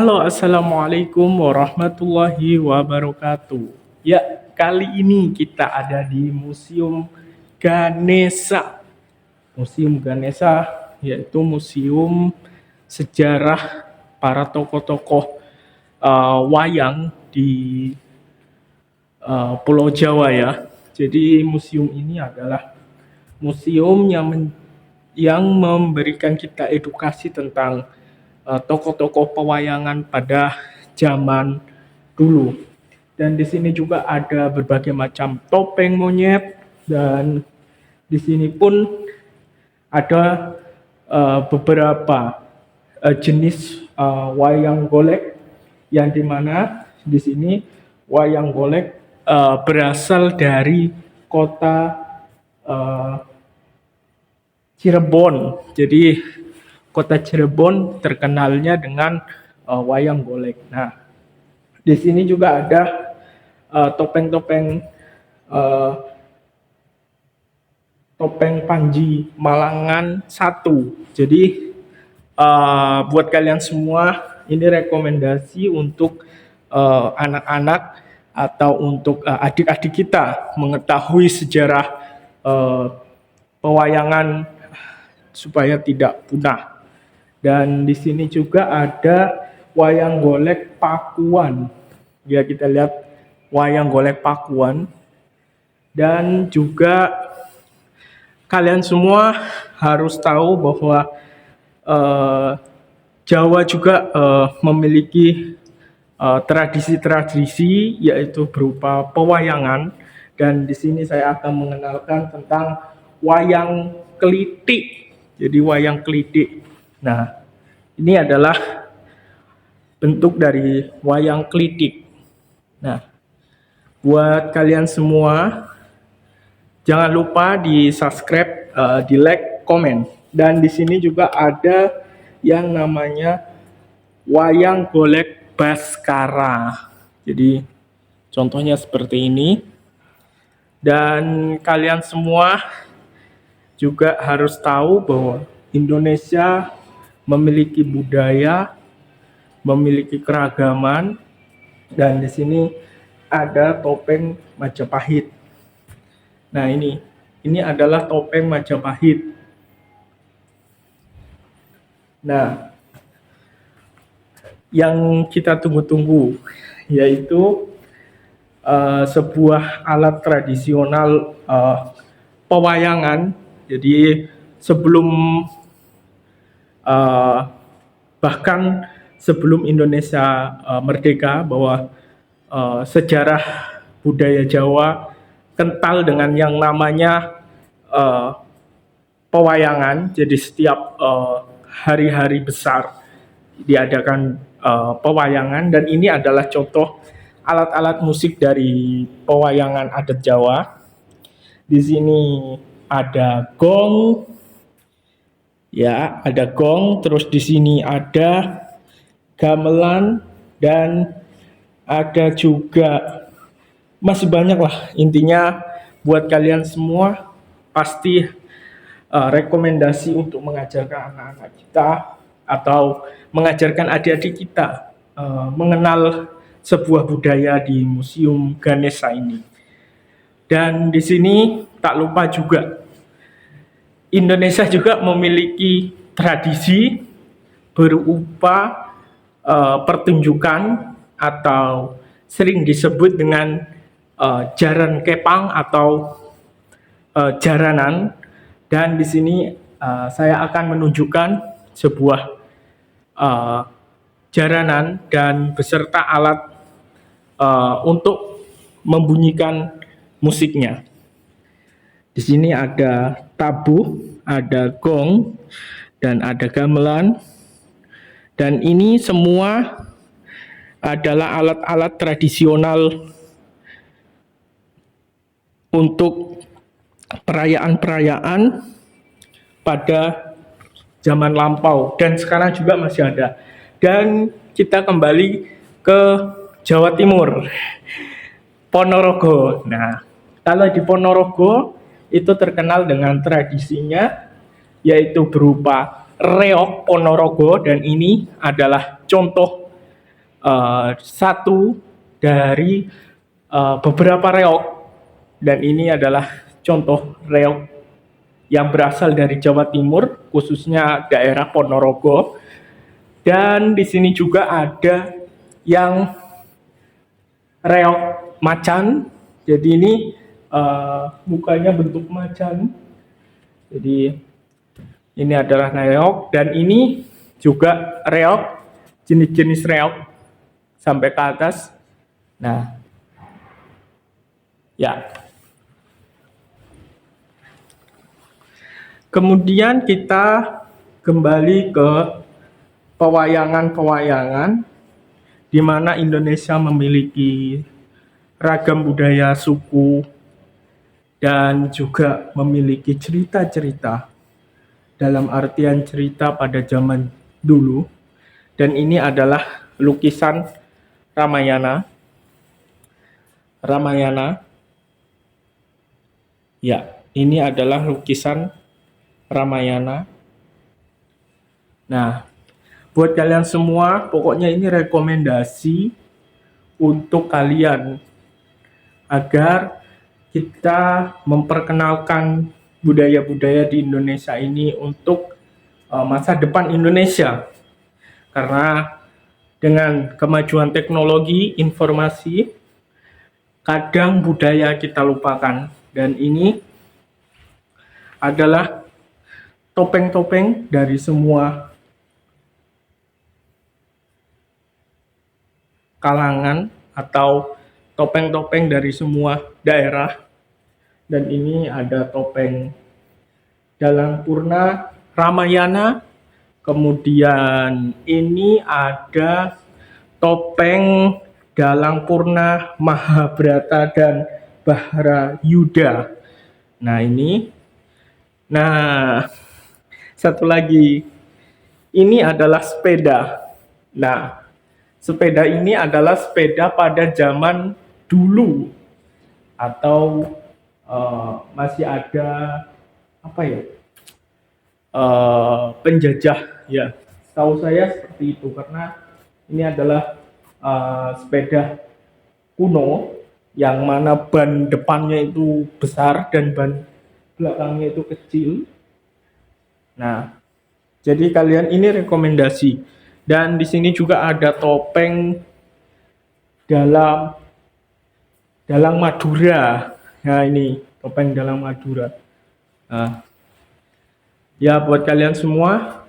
Halo, assalamualaikum warahmatullahi wabarakatuh. Ya, kali ini kita ada di Museum Ganesha. Museum Ganesha yaitu museum sejarah para tokoh-tokoh wayang di Pulau Jawa ya. Jadi museum ini adalah museum yang memberikan kita edukasi tentang tokoh-tokoh pewayangan pada zaman dulu. Dan di sini juga ada berbagai macam topeng monyet, dan di sini pun ada beberapa jenis wayang golek, yang dimana di sini wayang golek berasal dari kota Cirebon. Jadi kota Cirebon terkenalnya dengan wayang golek. Nah, di sini juga ada topeng-topeng topeng Panji Malangan 1. Jadi buat kalian semua ini rekomendasi untuk anak-anak atau untuk adik-adik kita mengetahui sejarah pewayangan supaya tidak punah. Dan di sini juga ada wayang golek Pakuan. Ya, kita lihat wayang golek Pakuan. Dan juga kalian semua harus tahu bahwa Jawa juga memiliki tradisi-tradisi, yaitu berupa pewayangan. Dan di sini saya akan mengenalkan tentang wayang kelitik. Jadi wayang kelitik. Nah, ini adalah bentuk dari wayang kelitik. Nah, buat kalian semua, jangan lupa di subscribe, di like, komen. Dan di sini juga ada yang namanya wayang golek Baskara. Jadi contohnya seperti ini. Dan kalian semua juga harus tahu bahwa Indonesia memiliki budaya, memiliki keragaman, dan di sini ada topeng Majapahit. Nah, ini adalah topeng Majapahit. Nah, yang kita tunggu-tunggu yaitu sebuah alat tradisional pewayangan. Jadi sebelum bahkan sebelum Indonesia merdeka, bahwa sejarah budaya Jawa kental dengan yang namanya pewayangan. Jadi setiap hari-hari besar diadakan pewayangan, dan ini adalah contoh alat-alat musik dari pewayangan adat Jawa. Di sini ada gong, ya, ada gong. Terus di sini ada gamelan, dan ada juga masih banyak lah. Intinya buat kalian semua pasti rekomendasi untuk mengajarkan anak-anak kita atau mengajarkan adik-adik kita mengenal sebuah budaya di Museum Ganesha ini. Dan di sini tak lupa juga Indonesia juga memiliki tradisi berupa pertunjukan atau sering disebut dengan jaran kepang atau jaranan. Dan di sini saya akan menunjukkan sebuah jaranan dan beserta alat untuk membunyikan musiknya. Di sini ada tabuh, ada gong, dan ada gamelan. Dan ini semua adalah alat-alat tradisional untuk perayaan-perayaan pada zaman lampau, dan sekarang juga masih ada. Dan kita kembali ke Jawa Timur, Ponorogo. Nah, kalau di Ponorogo itu terkenal dengan tradisinya, yaitu berupa reog Ponorogo, dan ini adalah contoh satu dari beberapa reok, dan ini adalah contoh reok yang berasal dari Jawa Timur, khususnya daerah Ponorogo. Dan di sini juga ada yang reok macan. Jadi ini mukanya bentuk macan. Jadi ini adalah reok, dan ini juga reok, jenis-jenis reok sampai ke atas. Nah, ya. Kemudian kita kembali ke pewayangan-pewayangan, di mana Indonesia memiliki ragam budaya suku dan juga memiliki cerita-cerita, dalam artian cerita pada zaman dulu. Dan ini adalah lukisan Ramayana. Ya, ini adalah lukisan Ramayana. Nah, buat kalian semua, pokoknya ini rekomendasi untuk kalian agar kita memperkenalkan budaya-budaya di Indonesia ini untuk masa depan Indonesia. Karena dengan kemajuan teknologi, informasi, kadang budaya kita lupakan. Dan ini adalah topeng-topeng dari semua kalangan atau topeng-topeng dari semua daerah. Dan ini ada topeng Dalang Purna Ramayana. Kemudian ini ada topeng Dalang Purna Mahabharata dan Bharayuda. Nah, ini. Nah, satu lagi. Ini adalah sepeda. Nah, sepeda ini adalah sepeda pada zaman dulu, atau masih ada apa ya, penjajah ya, tahu saya seperti itu, karena ini adalah sepeda kuno yang mana ban depannya itu besar dan ban belakangnya itu kecil. Nah, jadi kalian, ini rekomendasi. Dan di sini juga ada topeng Dalang Madura. Nah, ini topeng Dalang Madura. Nah, ya buat kalian semua,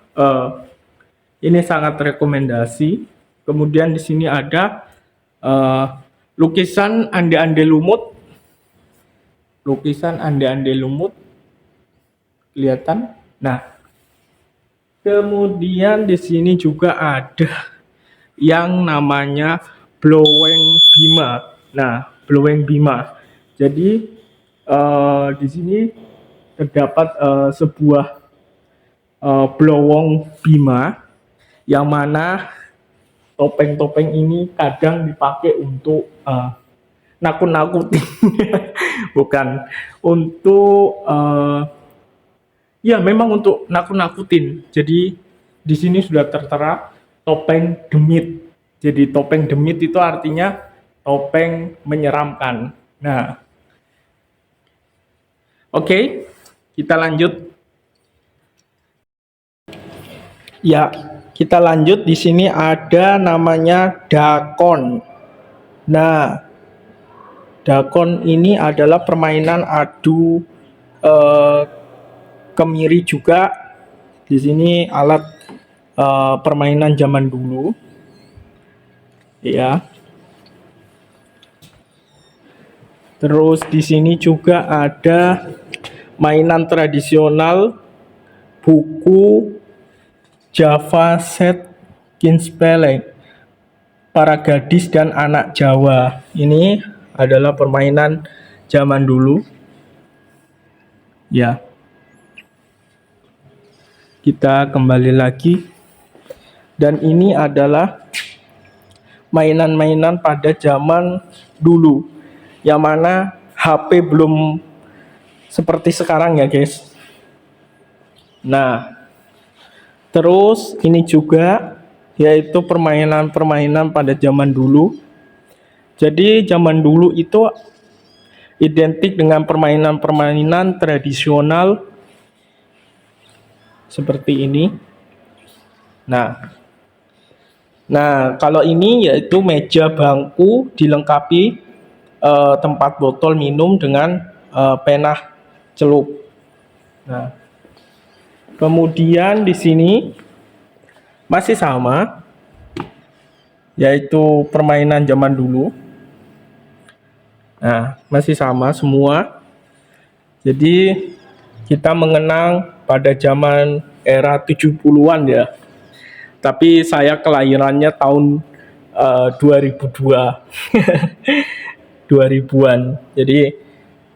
ini sangat rekomendasi. Kemudian di sini ada lukisan Ande-Ande Lumut. Lukisan Ande-Ande Lumut, kelihatan. Nah, kemudian di sini juga ada yang namanya Bloweng Bima. Nah, Bloweng Bima. Jadi di sini terdapat sebuah Blowong Bima, yang mana topeng-topeng ini kadang dipakai untuk nakut-nakutin. Bukan, untuk ya memang untuk nakut-nakutin. Jadi di sini sudah tertera topeng demit. Jadi topeng demit itu artinya topeng menyeramkan. Nah, oke, kita lanjut. Ya, kita lanjut. Di sini ada namanya dakon. Nah, dakon ini adalah permainan adu kemiri juga. Di sini alat permainan zaman dulu. Ya. Terus di sini juga ada mainan tradisional, buku Java Set Kinspelling, para gadis dan anak Jawa. Ini adalah permainan zaman dulu. Ya. Kita kembali lagi. Dan ini adalah mainan-mainan pada zaman dulu, yang mana HP belum seperti sekarang ya guys. Nah, terus ini juga yaitu permainan-permainan pada zaman dulu. Jadi zaman dulu itu identik dengan permainan-permainan tradisional seperti ini. Nah, kalau ini yaitu meja bangku dilengkapi tempat botol minum dengan pena celup. Nah, kemudian di sini masih sama, yaitu permainan zaman dulu. Nah, masih sama semua. Jadi kita mengenang pada zaman era 70-an ya. Tapi saya kelahirannya tahun 2002. 2000-an. Jadi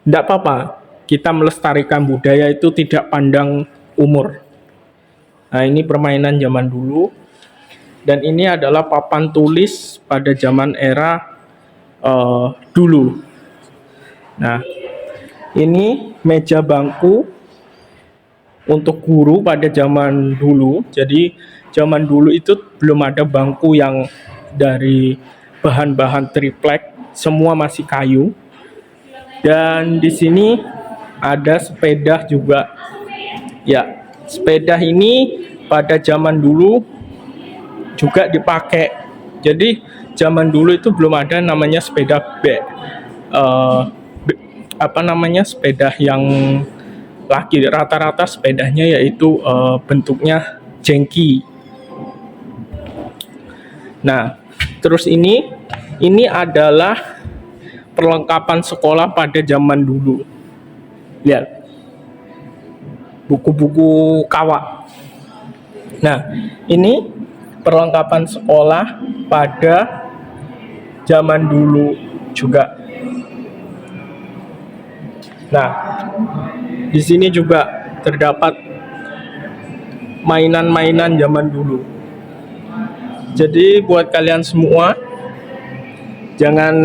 tidak apa-apa. Kita melestarikan budaya itu tidak pandang umur. Nah, ini permainan zaman dulu. Dan ini adalah papan tulis pada zaman era dulu. Nah, ini meja bangku untuk guru pada zaman dulu. Jadi zaman dulu itu belum ada bangku yang dari bahan-bahan triplek, semua masih kayu. Dan di sini ada sepeda juga. Ya, sepeda ini pada zaman dulu juga dipakai. Jadi zaman dulu itu belum ada namanya sepeda sepeda yang laki. Rata-rata sepedanya yaitu bentuknya jengki. Nah, terus ini adalah perlengkapan sekolah pada zaman dulu. Lihat, buku-buku kawak. Nah, ini perlengkapan sekolah pada zaman dulu juga. Nah, di sini juga terdapat mainan-mainan zaman dulu. Jadi buat kalian semua, jangan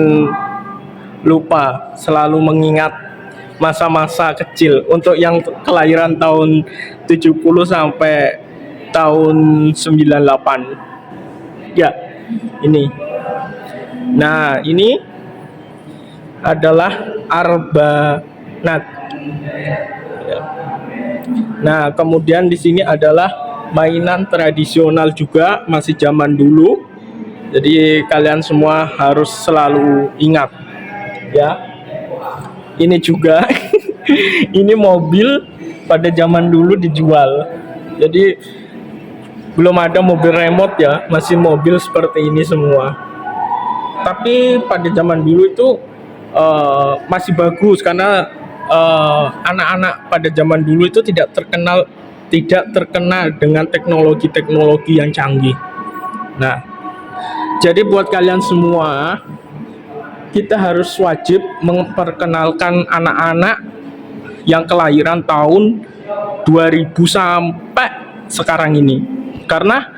lupa selalu mengingat masa-masa kecil. Untuk yang kelahiran tahun 70 sampai tahun 98. Ya, ini. Nah, ini adalah arbanat. Ya. Nah, kemudian di sini adalah mainan tradisional juga, masih zaman dulu. Jadi kalian semua harus selalu ingat. Ya. Ini juga ini mobil pada zaman dulu dijual. Jadi belum ada mobil remote ya, masih mobil seperti ini semua. Tapi pada zaman dulu itu masih bagus karena anak-anak pada zaman dulu itu tidak terkenal dengan teknologi yang canggih. Nah, jadi buat kalian semua, kita harus wajib memperkenalkan anak-anak yang kelahiran tahun 2000 sampai sekarang ini. Karena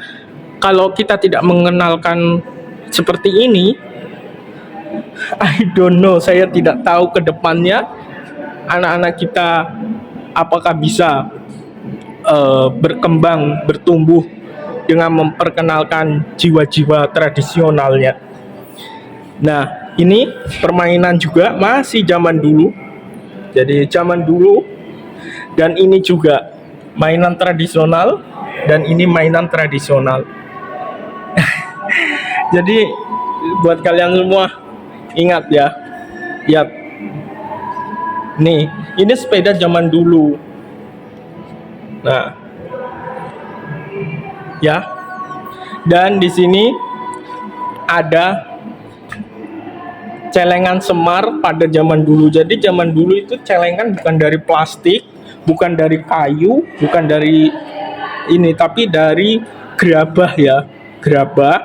kalau kita tidak mengenalkan seperti ini, I don't know, saya tidak tahu ke depannya anak-anak kita apakah bisa berkembang, bertumbuh dengan memperkenalkan jiwa-jiwa tradisionalnya. Nah, ini permainan juga masih zaman dulu. Jadi zaman dulu, dan ini juga mainan tradisional, dan ini mainan tradisional. Jadi buat kalian semua, ingat ya. Ya. Nih, ini sepeda zaman dulu. Nah. Ya. Dan di sini ada celengan semar pada zaman dulu. Jadi zaman dulu itu celengan bukan dari plastik, bukan dari kayu, bukan dari ini, tapi dari gerabah ya. Gerabah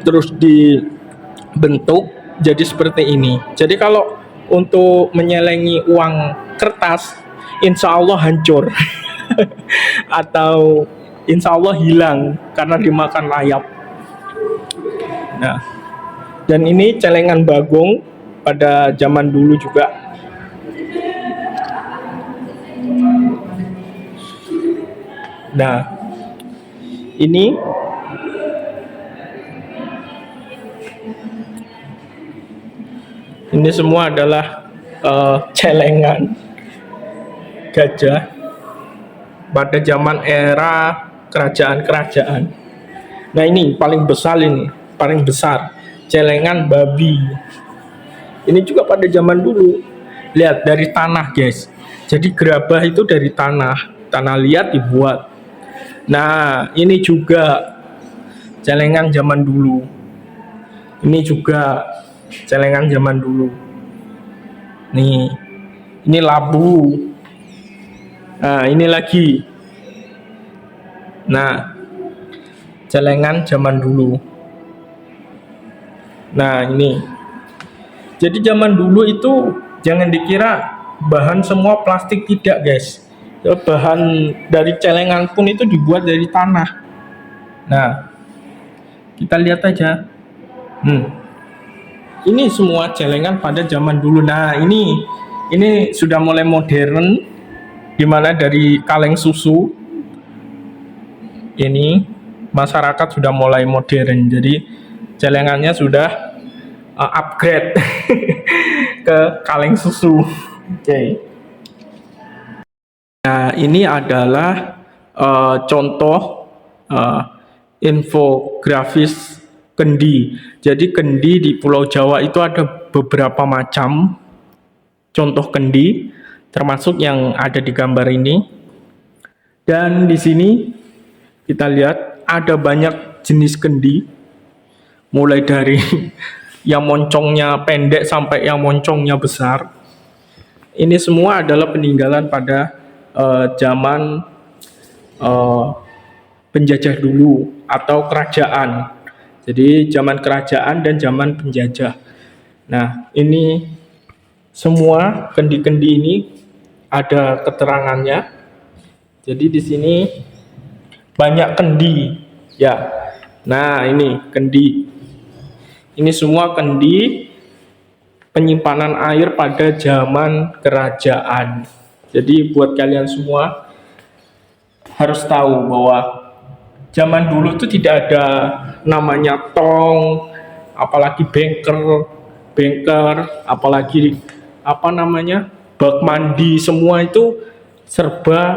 terus dibentuk jadi seperti ini. Jadi kalau untuk menyelengi uang kertas, insya Allah hancur. Atau insya Allah hilang karena dimakan layap. Nah, dan ini celengan bagong pada zaman dulu juga. Nah, ini Ini semua adalah celengan gajah pada zaman era kerajaan-kerajaan. Nah ini paling besar, celengan babi. Ini juga pada zaman dulu. Lihat dari tanah guys. Jadi gerabah itu dari tanah liat dibuat. Nah ini juga celengan zaman dulu. Ini juga celengan zaman dulu. Nih, ini labu. Nah, ini lagi. Nah, celengan zaman dulu. Nah, ini. Jadi zaman dulu itu jangan dikira bahan semua plastik, tidak, guys. Bahan dari celengan pun itu dibuat dari tanah. Nah, kita lihat aja. Ini semua celengan pada zaman dulu. Nah, ini sudah mulai modern, dimana dari kaleng susu ini masyarakat sudah mulai modern. Jadi celengannya sudah upgrade ke kaleng susu. Oke. Nah, ini adalah contoh infografis kendi. Jadi kendi di Pulau Jawa itu ada beberapa macam contoh kendi, termasuk yang ada di gambar ini. Dan di sini kita lihat ada banyak jenis kendi, mulai dari yang moncongnya pendek sampai yang moncongnya besar. Ini semua adalah peninggalan pada zaman penjajah dulu atau kerajaan. Jadi zaman kerajaan dan zaman penjajah. Nah, ini semua kendi-kendi ini ada keterangannya. Jadi di sini banyak kendi, ya. Nah, ini kendi. Ini semua kendi penyimpanan air pada zaman kerajaan. Jadi buat kalian semua harus tahu bahwa zaman dulu itu tidak ada namanya tong, apalagi bengker, apalagi bak mandi, semua itu serba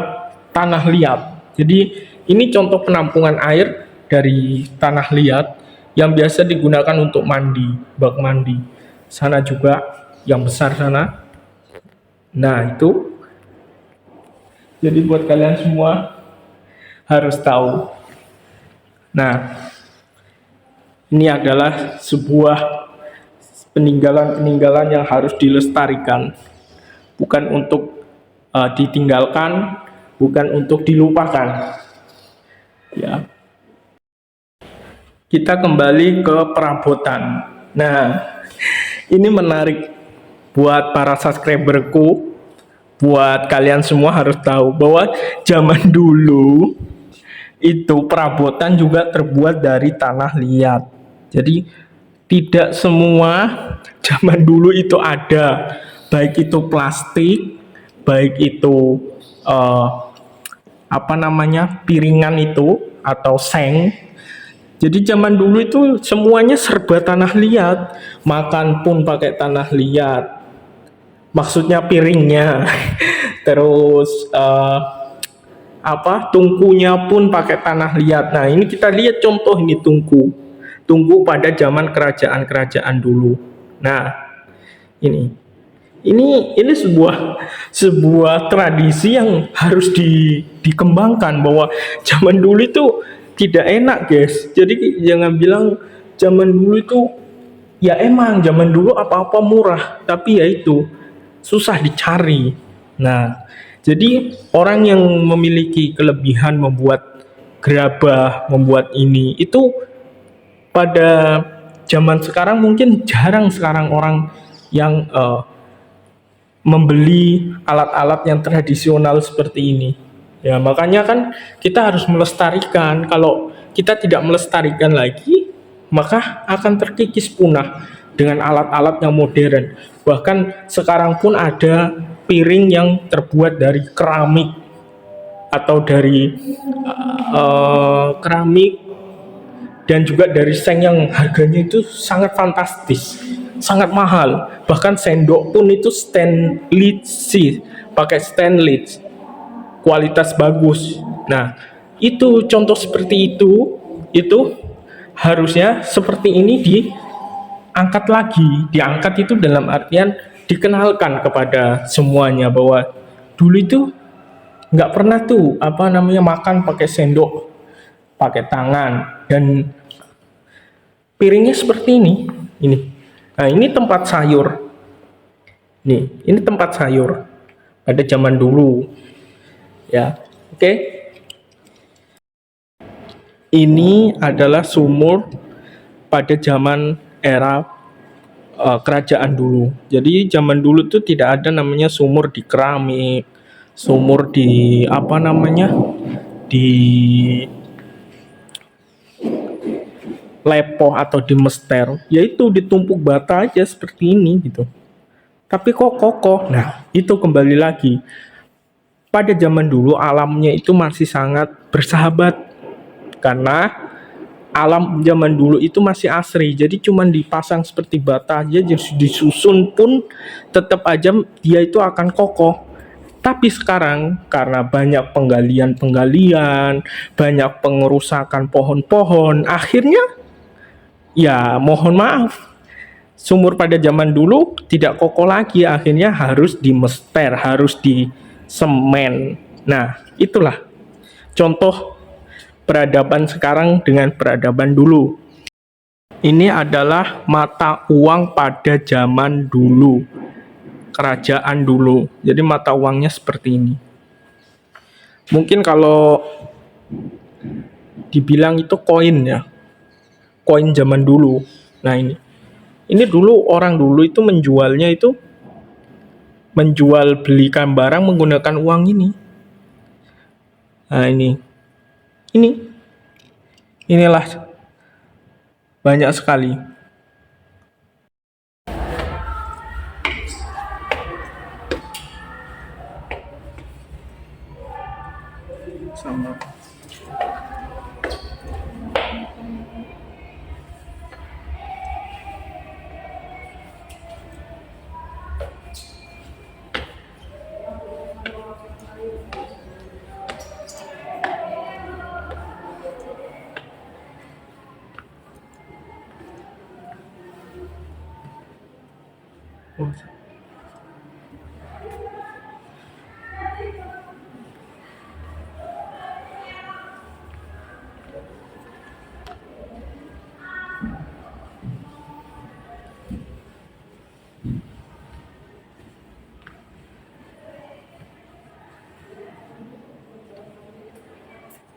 tanah liat. Jadi ini contoh penampungan air dari tanah liat yang biasa digunakan untuk mandi, bak mandi. Sana juga yang besar sana. Nah itu. Jadi buat kalian semua harus tahu. Nah, ini adalah sebuah peninggalan-peninggalan yang harus dilestarikan, bukan untuk ditinggalkan, bukan untuk dilupakan. Ya, kita kembali ke perabotan. Nah, ini menarik buat para subscriberku, buat kalian semua harus tahu bahwa zaman dulu itu perabotan juga terbuat dari tanah liat. Jadi tidak semua zaman dulu itu ada, baik itu plastik, baik itu piringan itu atau seng. Jadi zaman dulu itu semuanya serba tanah liat, makan pun pakai tanah liat. Maksudnya piringnya, terus tungkunya pun pakai tanah liat. Nah ini kita lihat contoh ini tungku pada zaman kerajaan dulu. Nah ini sebuah tradisi yang harus dikembangkan, bahwa zaman dulu itu tidak enak guys. Jadi jangan bilang zaman dulu itu, ya emang zaman dulu apa-apa murah, tapi ya itu susah dicari. Nah jadi orang yang memiliki kelebihan membuat gerabah, membuat ini, itu pada zaman sekarang mungkin jarang sekarang orang yang membeli alat-alat yang tradisional seperti ini. Ya makanya kan kita harus melestarikan. Kalau kita tidak melestarikan lagi, maka akan terkikis punah dengan alat-alat yang modern. Bahkan sekarang pun ada piring yang terbuat dari keramik atau dari keramik, dan juga dari seng yang harganya itu sangat fantastis. sangat mahal. Bahkan sendok pun itu stainless, pakai stainless, kualitas bagus. Nah, itu contoh seperti itu harusnya seperti ini diangkat lagi. Diangkat itu dalam artian dikenalkan kepada semuanya bahwa dulu itu nggak pernah tuh makan pakai sendok, pakai tangan, dan piringnya seperti ini. Nah, ini tempat sayur. Ini tempat sayur pada zaman dulu. Ya, oke. Ini adalah sumur pada zaman era kerajaan dulu. Jadi zaman dulu tuh tidak ada namanya sumur di keramik, sumur di di lepoh atau di mester, yaitu ditumpuk bata aja seperti ini gitu. Tapi kok kokoh. Nah, itu kembali lagi. Pada zaman dulu alamnya itu masih sangat bersahabat, karena alam zaman dulu itu masih asri. Jadi cuman dipasang seperti bata aja, disusun pun tetap aja dia itu akan kokoh. Tapi sekarang karena banyak penggalian, banyak pengerusakan pohon-pohon, akhirnya ya mohon maaf, sumur pada zaman dulu tidak kokoh lagi, akhirnya harus dimester, harus disemen. Nah, itulah contoh peradaban sekarang dengan peradaban dulu. Ini adalah mata uang pada zaman dulu, kerajaan dulu. Jadi mata uangnya seperti ini. Mungkin kalau dibilang itu koin ya, koin zaman dulu. Nah, ini dulu orang dulu itu menjualnya itu menjual belikan barang menggunakan uang ini. Nah, inilah banyak sekali. Sama. Oh.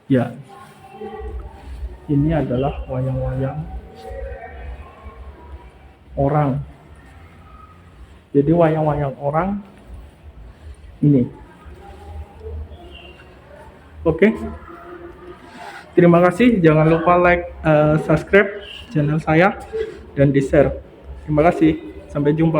Ya, ini adalah wayang-wayang orang. Jadi wayang-wayang orang ini. Oke. Terima kasih. Jangan lupa like, subscribe channel saya dan di-share. Terima kasih. Sampai jumpa.